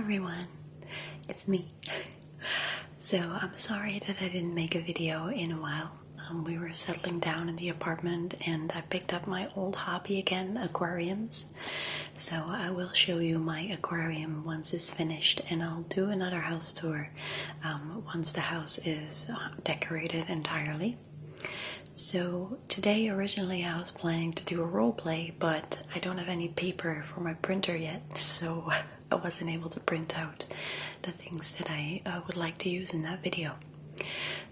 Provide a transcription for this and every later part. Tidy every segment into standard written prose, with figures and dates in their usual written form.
everyone, it's me. So I'm sorry that I didn't make a video in a while. We were settling down in the apartment and I picked up my old hobby again, aquariums. So I will show you my aquarium once it's finished, and I'll do another house tour once the house is decorated entirely. So today, originally I was planning to do a role play, but I don't have any paper for my printer yet, so I wasn't able to print out the things that I would like to use in that video.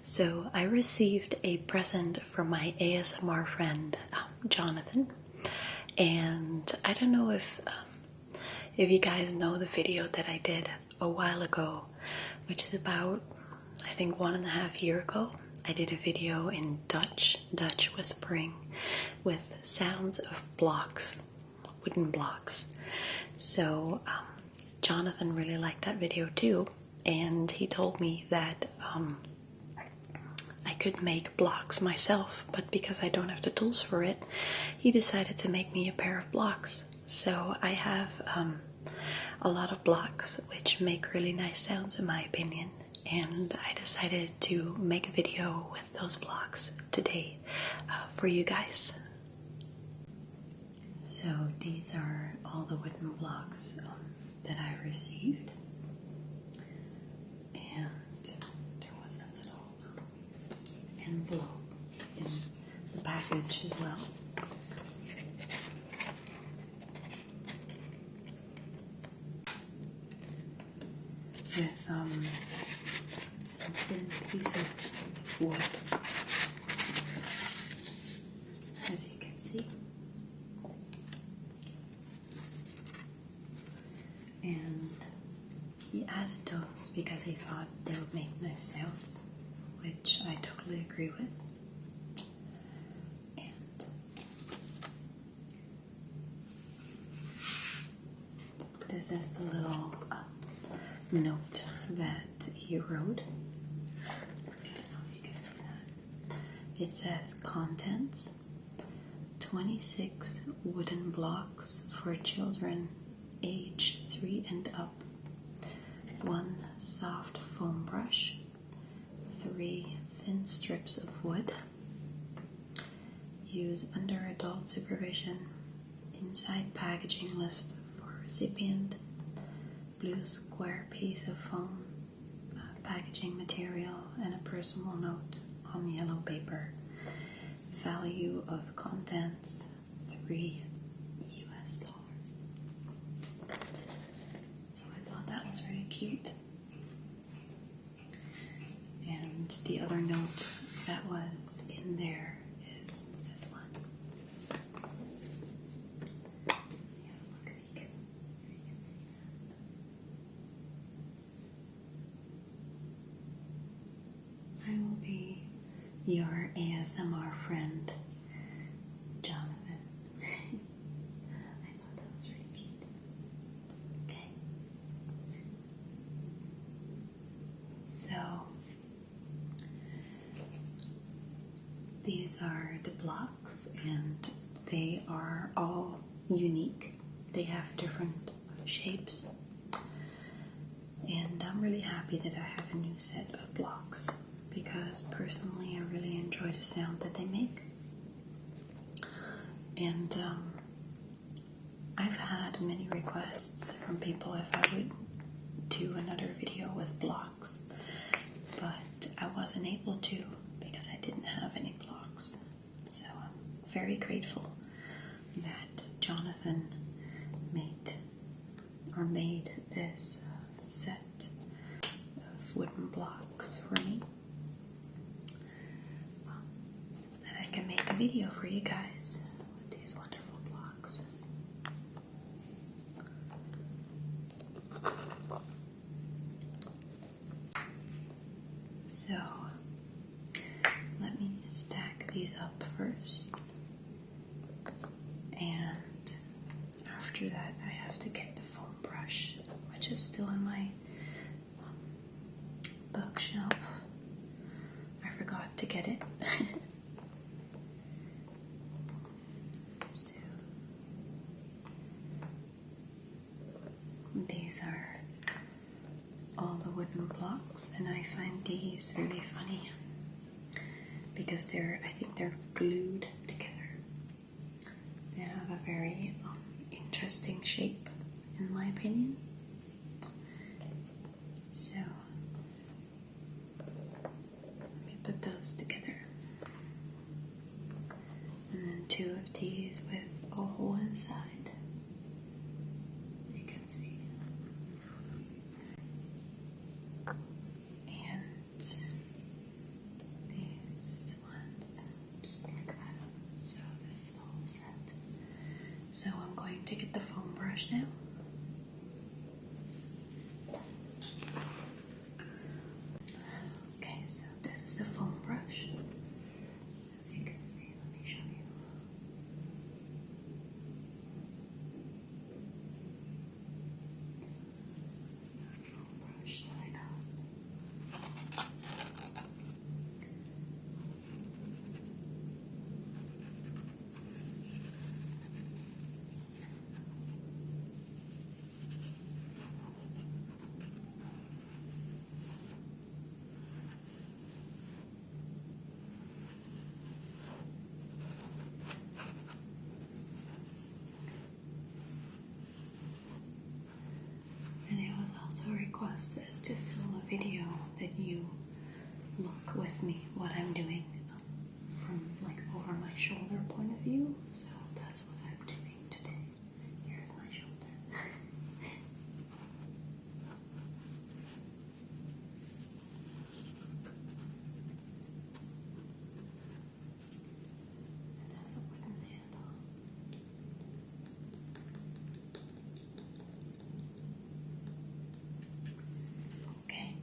So I received a present from my ASMR friend, Jonathan, and I don't know if you guys know the video that I did a while ago, which is about, I think, 1.5 years ago. I did a video in Dutch whispering with sounds of blocks, wooden blocks. So Jonathan really liked that video too, and he told me that I could make blocks myself, but because I don't have the tools for it, he decided to make me a pair of blocks. So I have a lot of blocks which make really nice sounds in my opinion, and I decided to make a video with those blocks today for you guys. So these are all the wooden blocks that I received, and there was a little envelope in the package as well. With some thin pieces of wood, as you can see. And he added those because he thought they would make nice sounds, which I totally agree with. And this is the little note that he wrote. I don't know if you can see that. It says, contents: 26 wooden blocks for children age 3 and up, 1 soft foam brush, 3 thin strips of wood. Use under adult supervision. Inside packaging list for recipient. Blue square piece of foam, packaging material, and a personal note on yellow paper. Value of contents: $3. So I thought that was very cute. And the other note that was in there is this one. I will be your ASMR friend, Jonathan. I thought that was really cute. Okay. So, these are the blocks, and they are all unique. They have different shapes. And I'm really happy that I have a new set of blocks, because personally I really enjoy the sound that they make. And I've had many requests from people if I would do another video with blocks, but I wasn't able to because I didn't have any blocks. So I'm very grateful that Jonathan made this set of wooden blocks for me, so that I can make a video for you guys with these wonderful blocks. So let me stack these up first, and after that I have to get the foam brush, which is still in my bookshelf. I forgot to get it. So these are wooden blocks, and I find these really funny because I think they're glued together. They have a very interesting shape, in my opinion. So let me put those together, and then 2 of these with a hole inside, you can see. And these ones, just like that. So this is the whole set. So I'm going to get the foam brush now. Okay, so this is the foam brush. As you can see, let me show you. Foam brush that I got. And it was also requested to film a video that you look with me what I'm doing from like over my shoulder point of view. So that's what I'm doing today. Here's my shoulder. It has a wooden handle. Okay.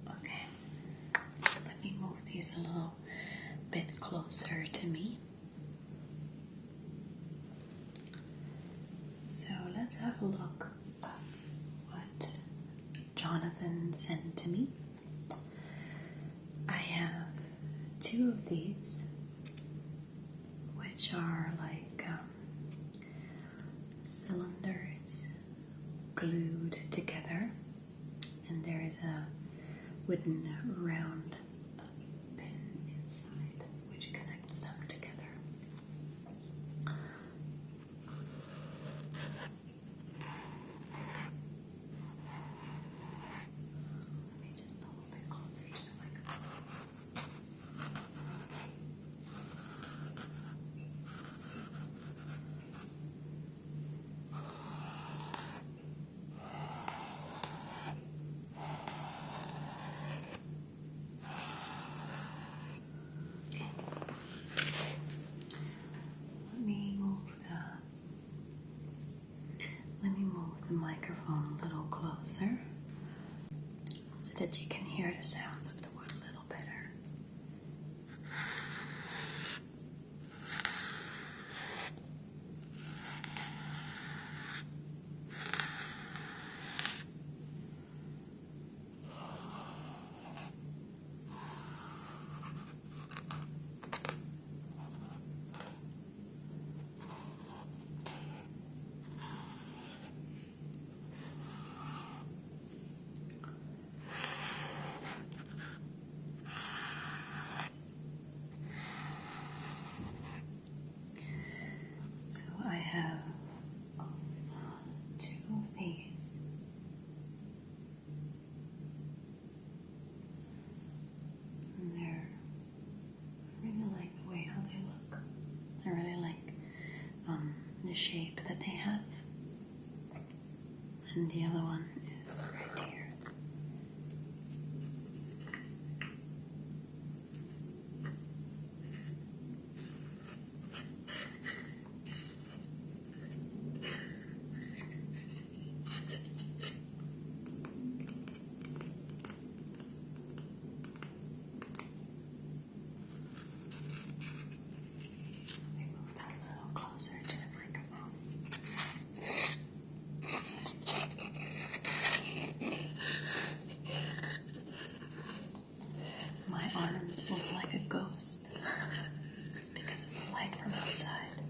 Okay. So let me move these a little bit closer to me. So let's have a look at what Jonathan sent to me. I have 2 of these, which are like cylinders glued together, and there is a wooden round pin inside which connects them together. Let me just hold it closer to the microphone. Let me move the microphone a little closer so that you can hear the sounds of the wood a little better. So I have 2 of these. And I really like the way how they look. I really like the shape that they have. And the other one is right here. Arms look like a ghost because of the light from outside.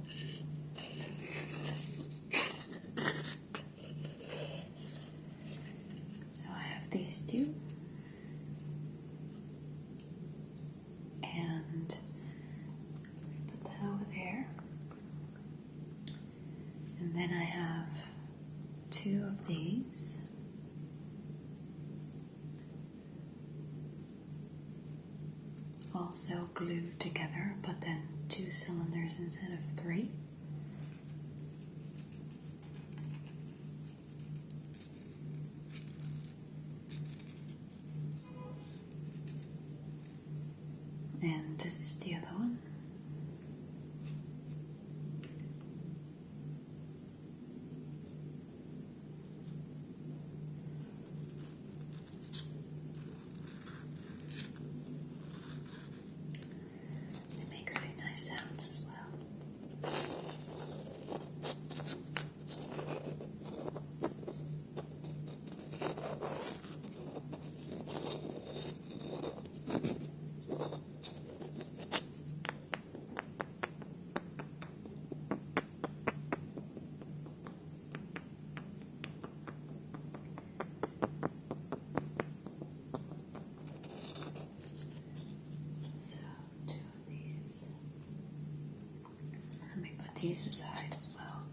And then I have 2 of these. Also glued together, but then 2 cylinders instead of 3. And this is the other one. They make really nice sounds as well. These aside as well.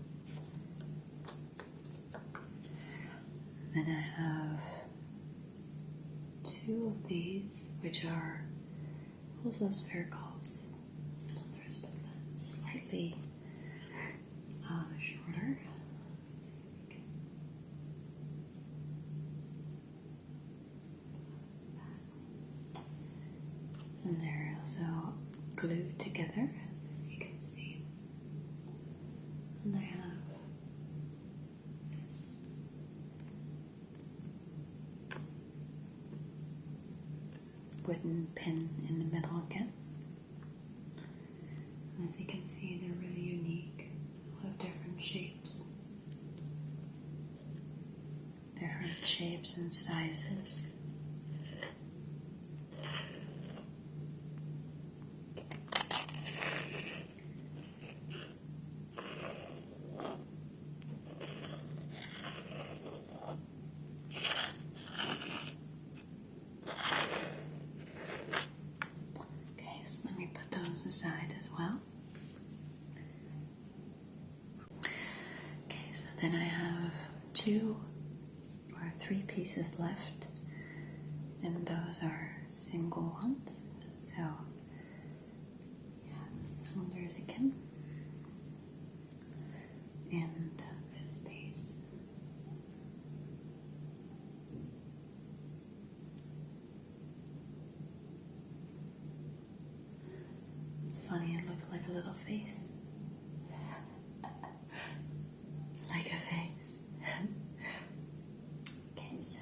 Then I have 2 of these, which are also circles, cylinders, but slightly shorter. Let's see if we can. And they're also glued together, as you can see. And I have this wooden pin in the middle again. And as you can see, they're really unique. All have different shapes. Different shapes and sizes. Aside as well. Okay, so then I have 2 or 3 pieces left, and those are single ones. So, yeah, the cylinders again, and this piece. It's funny, it looks like a little face. Like a face. Okay, so.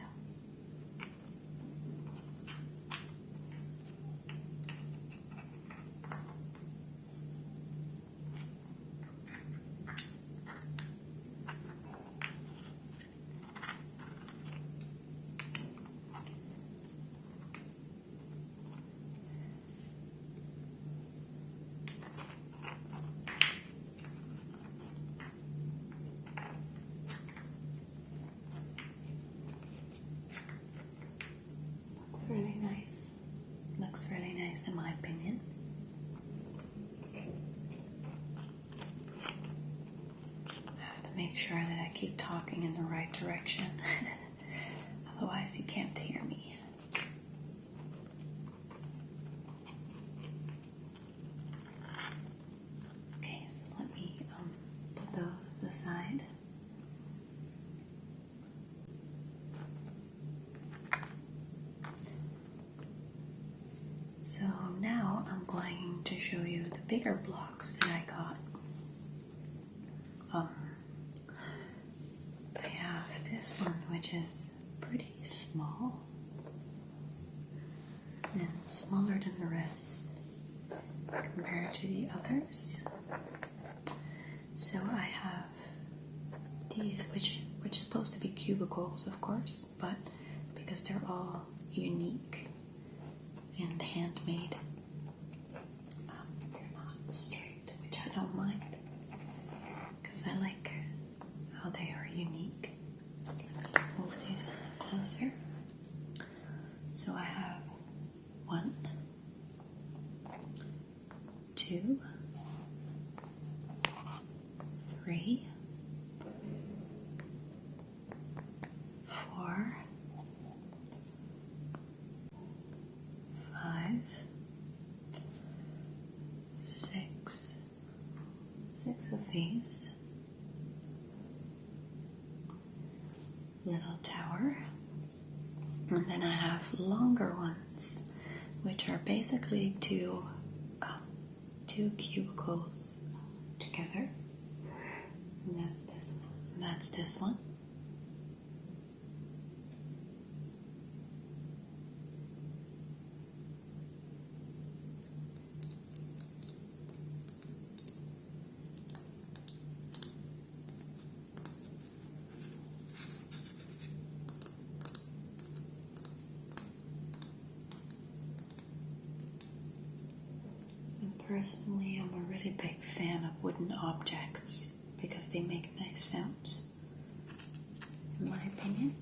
Looks really nice. Looks really nice in my opinion. I have to make sure that I keep talking in the right direction. Otherwise you can't hear me. Okay, so let me put those aside. So now I'm going to show you the bigger blocks that I got. I have this one, which is pretty small and smaller than the rest compared to the others. So I have these, which are supposed to be cubicles, of course, but because they're all unique and handmade, they're not straight, which I don't mind because I like how they are unique. Let me move these closer. So I have 1, 2, 3, these little tower, and then I have longer ones, which are basically two cubicles together. And that's this one. And that's this one. Personally, I'm a really big fan of wooden objects because they make nice sounds, in my opinion.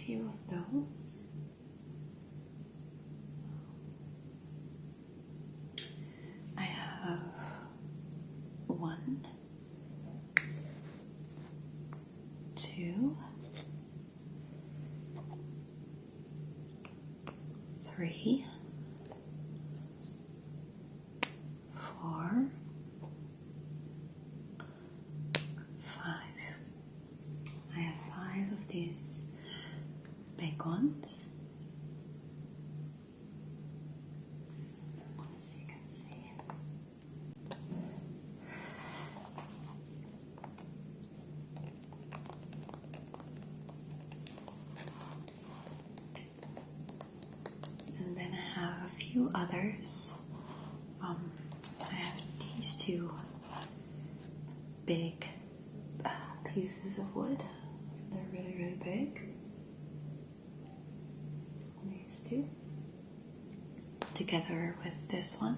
Few of those. I have 1, 2, 3, 4, 5. I have 5 of these big ones. As you can see. And then I have a few others. I have these 2 big pieces of wood. They're really, really big. These 2 together with this one.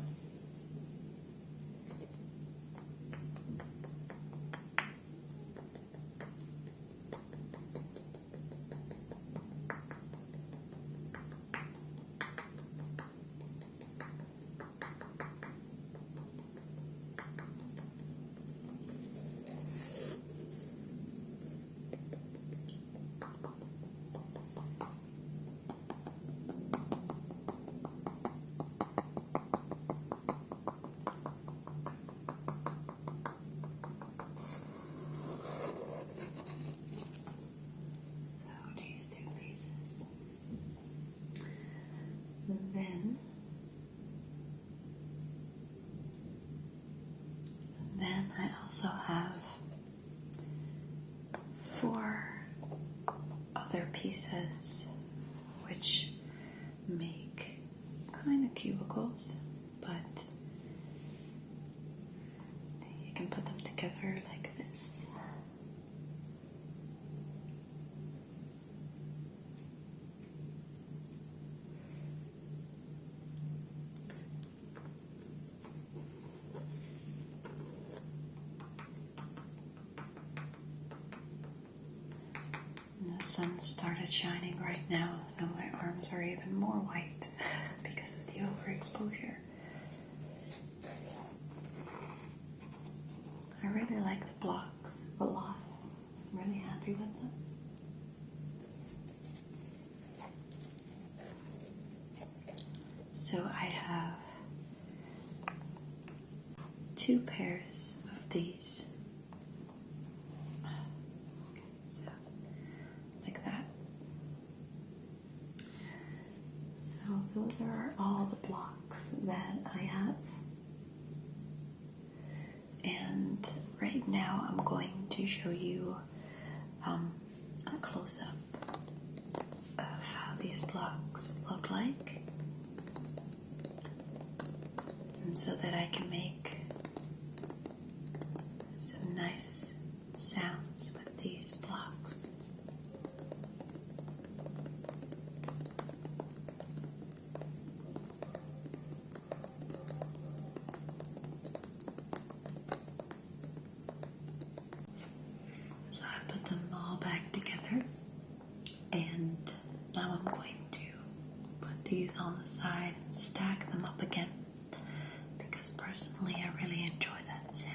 Then I also have 4 other pieces which make kind of cubicles, but you can put them together like this. The sun started shining right now, so my arms are even more white because of the overexposure. I really like the blocks a lot. I'm really happy with them. So I have 2 pairs of these. Those are all the blocks that I have, and right now I'm going to show you a close-up of how these blocks look like, and so that I can make some nice sounds with these blocks. these on the side and stack them up again, because personally I really enjoy that sound.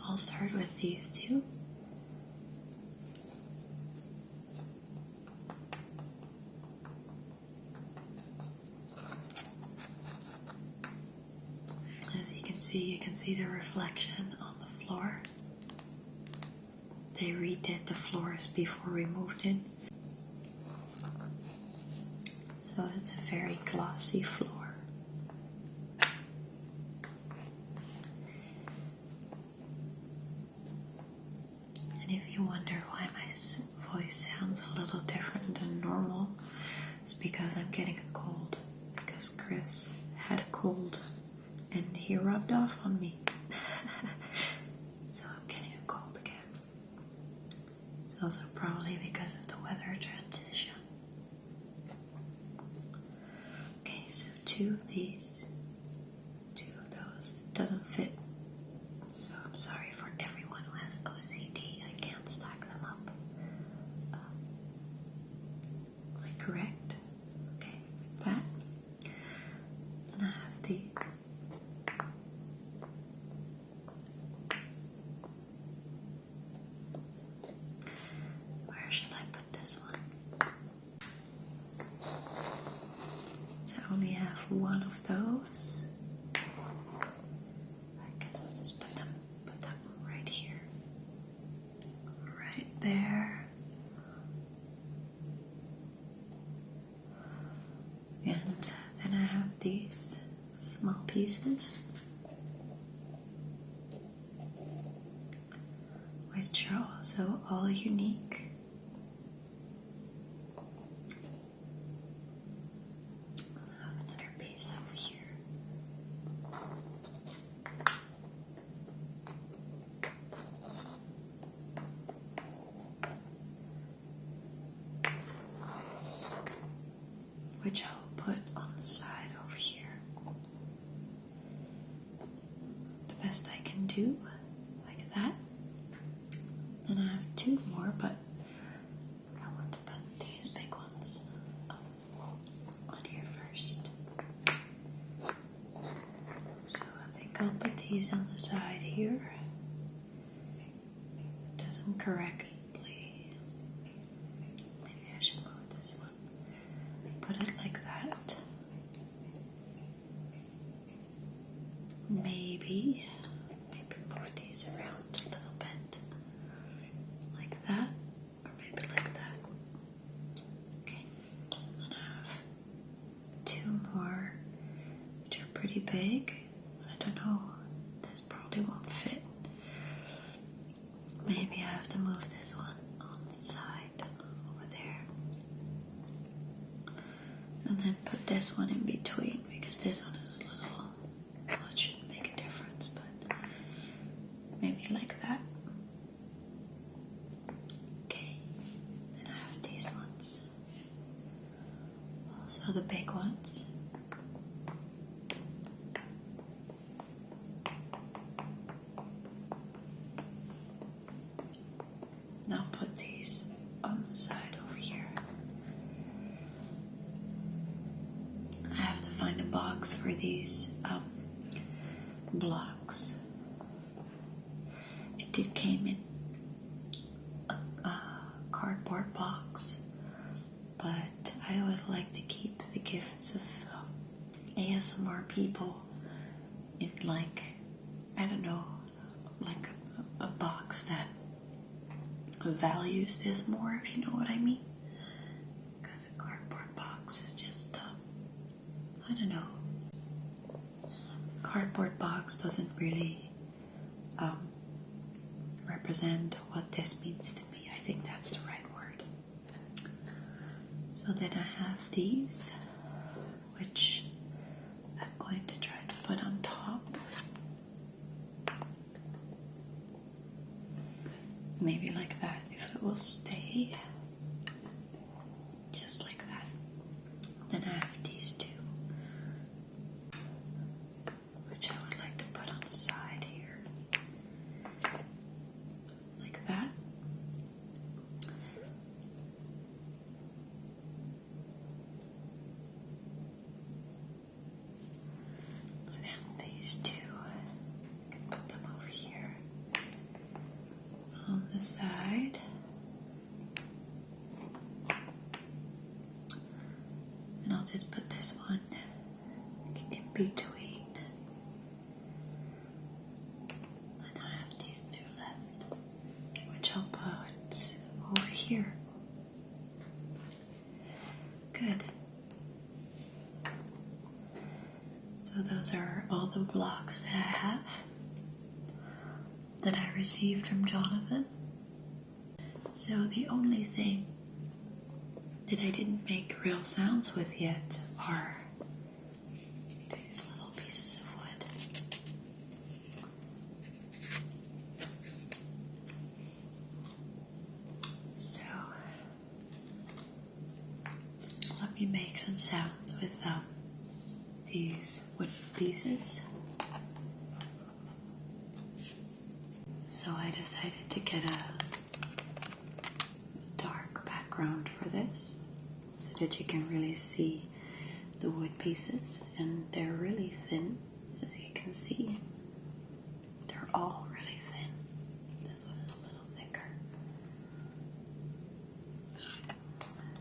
I'll start with these two. As you can see the reflection on the floor. They redid the floors before we moved in. So it's a very glossy floor. And if you wonder why my voice sounds a little different than normal, it's because I'm getting a cold. Because Chris had a cold and he rubbed off on me. So I'm getting a cold again. It's also probably because of the weather transition. Okay, so two of these, two of those. It doesn't fit. So I'm sorry for everyone who has OCD. I can't stack them up. Am I correct? Okay, like that. And I have these. Where should I put this one? Since I only have one of those, I guess I'll just put them right here. Right there. And then I have these small pieces, which are also all unique. I have another piece over here. Which I'll put on the side over here. The best I can do, like that. Then I have two more, but I want to put these big ones on here first. So I think I'll put these on the side here. It doesn't correctly. Maybe I should move this one. Put it like that. Maybe move these around a little bit. Like that. Or maybe like that. Okay. And I have two more, which are pretty big. I don't know. This probably won't fit. Maybe I have to move this one on the side over there. And then put this one in between, because this one is a little, well, it shouldn't make a difference, but maybe like that. Okay, then I have these ones, also the big ones. box for these blocks. It did came in a cardboard box, but I always like to keep the gifts of ASMR people in, like, I don't know, like a box that values this more, if you know what I mean. Because a cardboard box is just, I don't know. Cardboard box doesn't really represent what this means to me. I think that's the right word. So then I have these, which I'm going to try to put on top. Maybe like that, if it will stay. Just like that. Then I have these two, which I would like to put on the side here. Like that. And then these two, I can put them over here on the side. And I'll just put this one in between. And I have these two left, which I'll put over here. Good. So those are all the blocks that I have that I received from Jonathan. So the only thing that I didn't make real sounds with yet are these little pieces of wood. So let me make some sounds with these wood pieces. So I decided to get a dark background for this so that you can really see the wood pieces, and they're really thin, as you can see. They're all really thin. This one is a little thicker.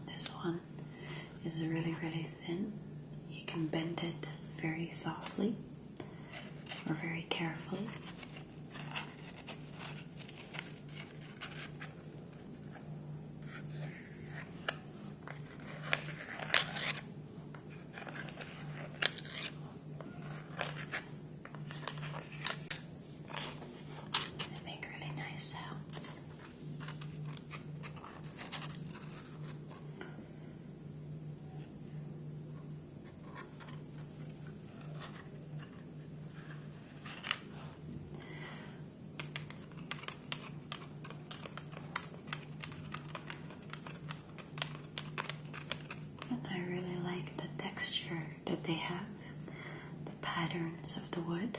This one is really, really thin. You can bend it very softly or very carefully. Sounds. And I really like the texture that they have, the patterns of the wood,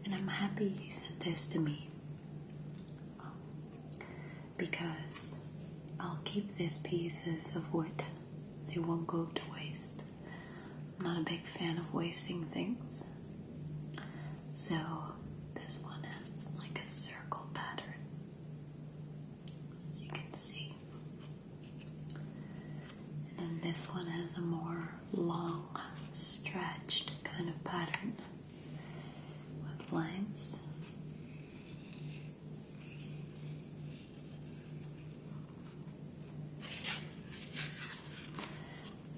and I'm happy he sent this to me. Because I'll keep these pieces of wood. They won't go to waste. I'm not a big fan of wasting things. So this one has like a circle pattern, as you can see. And this one has a more long, stretched kind of pattern with lines.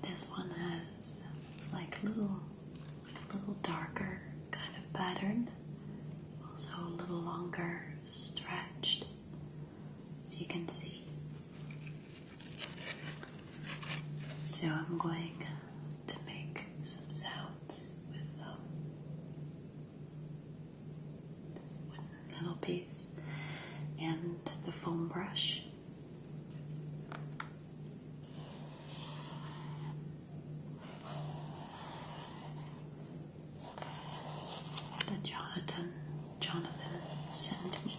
This one has like a little darker kind of pattern, also a little longer, stretched, as you can see. So I'm going to make some sounds with this wooden little piece and the foam brush. Jonathan sent me.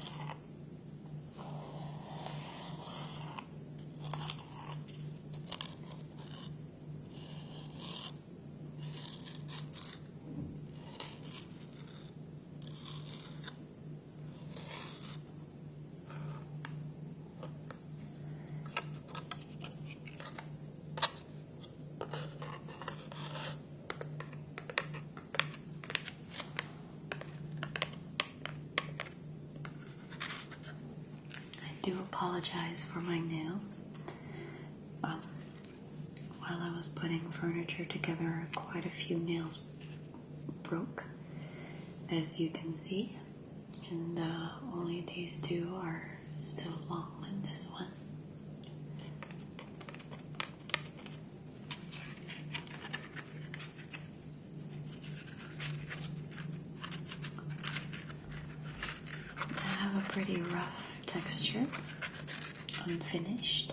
apologize for my nails. While I was putting furniture together, quite a few nails broke, as you can see, and only these two are still long in this one. They have a pretty rough texture, unfinished,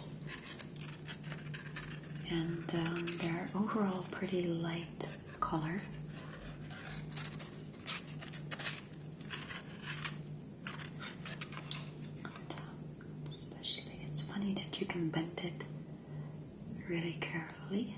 and they're overall pretty light color. And, especially, it's funny that you can bend it really carefully.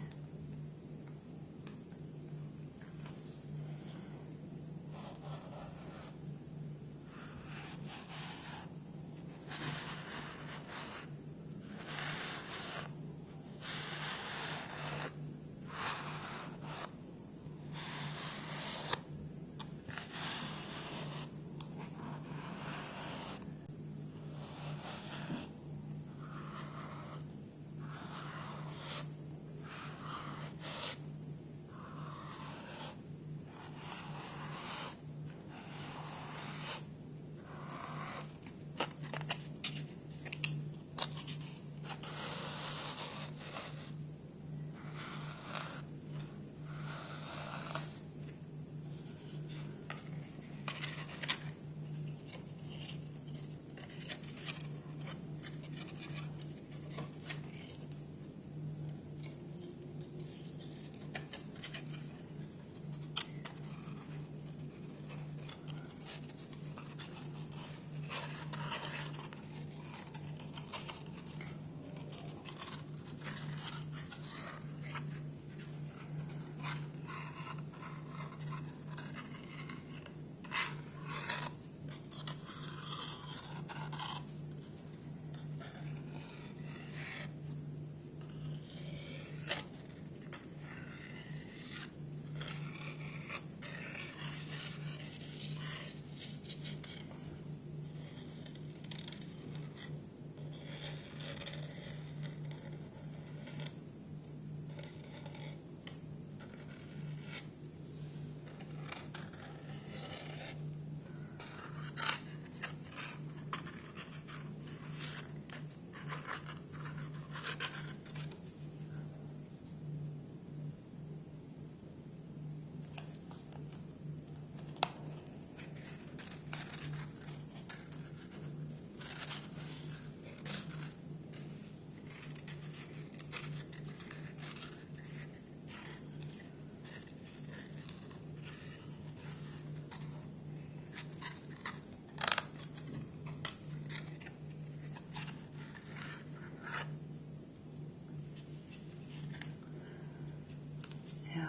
So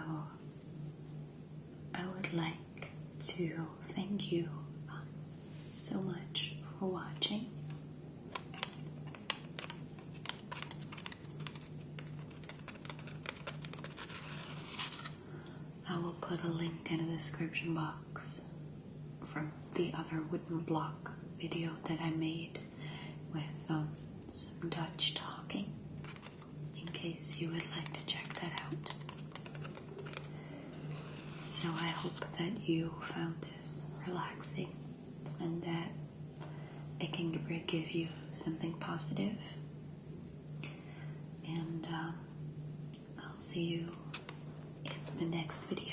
I would like to thank you so much for watching. I will put a link in the description box from the other wooden block video that I made with some Dutch talking, in case you would like to check that out. So I hope that you found this relaxing and that it can give you something positive. And I'll see you in the next video.